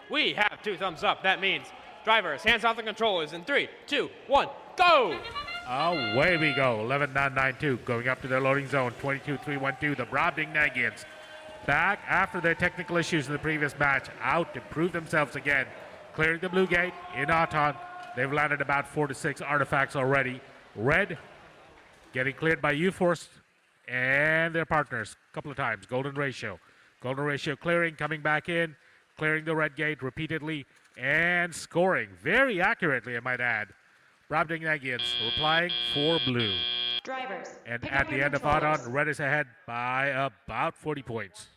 We have 2 thumbs up. That means drivers, hands off the controllers in 3, 2, 1, go! Away we go. 11.992 going up to their loading zone. 22.312. The Brobdingnagians back after their technical issues in the previous match. Out to prove themselves again. Clearing the blue gate in Auton. They've landed about 4 to 6 artifacts already. Red getting cleared by U-Force and their partners a couple of times. Golden Ratio. Golden Ratio clearing, coming back in, clearing the red gate repeatedly, and scoring very accurately, I might add. Brobdingnagians replying for blue. Drivers. And at the end of Auton, red is ahead by about 40 points.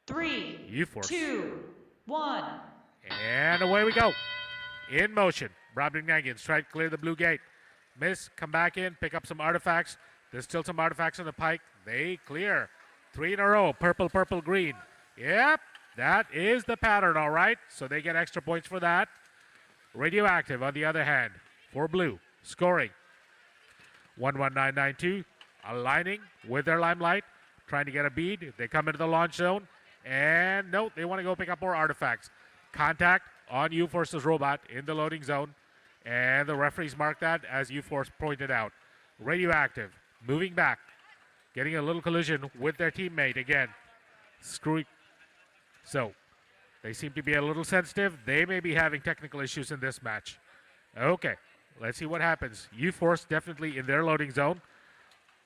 Three, U-Force. 2, 1. And away we go. In motion. Brobdingnagians try to clear the blue gate. Miss, come back in, pick up some artifacts. There's still some artifacts on the pike. They clear. 3 in a row. Purple, purple, green. Yep, that is the pattern, all right. So they get extra points for that. Radioactive, on the other hand, for blue. Scoring. 11992. Aligning with their limelight. Trying to get a bead. They come into the launch zone. And no, they want to go pick up more artifacts. Contact on U-Force's robot in the loading zone. And the referees mark that as U-Force pointed out. Radioactive, moving back. Getting a little collision with their teammate again. Screwy. So, they seem to be a little sensitive. They may be having technical issues in this match. Okay, let's see what happens. U-Force definitely in their loading zone.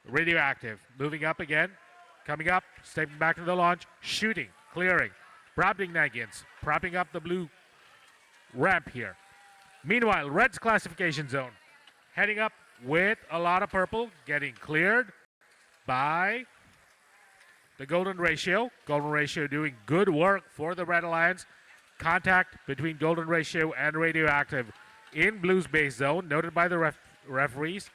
Radioactive, moving up again. Coming up, stepping back to the launch, shooting, clearing. Brobdingnagians propping up the blue ramp here. Meanwhile, red's classification zone heading up with a lot of purple, getting cleared by the Golden Ratio. Golden Ratio doing good work for the Red Alliance. Contact between Golden Ratio and Radioactive in blue's base zone, noted by the referees.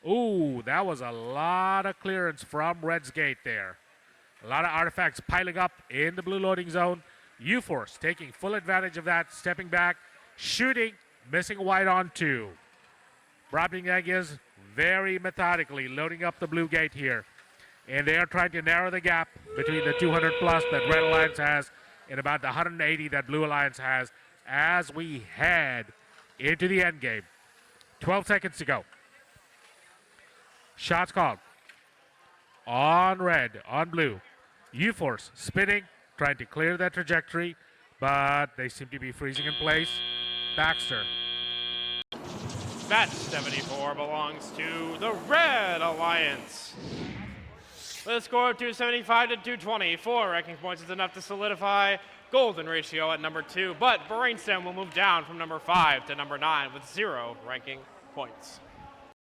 Ooh, that was a lot of clearance from red's gate there. A lot of artifacts piling up in the blue loading zone. U-Force taking full advantage of that, stepping back, shooting, missing white on 2. Brobdingnagians very methodically loading up the blue gate here. And they are trying to narrow the gap between the 200 plus that Red Alliance has and about the 180 that Blue Alliance has as we head into the end game. 12 seconds to go. Shots called. On red, on blue. U-Force spinning, trying to clear that trajectory, but they seem to be freezing in place. Baxter. Match 74 belongs to the Red Alliance. With a score of 275 to 220, 4 ranking points is enough to solidify Golden Ratio at number 2, but Brainstem will move down from number 5 to number 9 with 0 ranking points.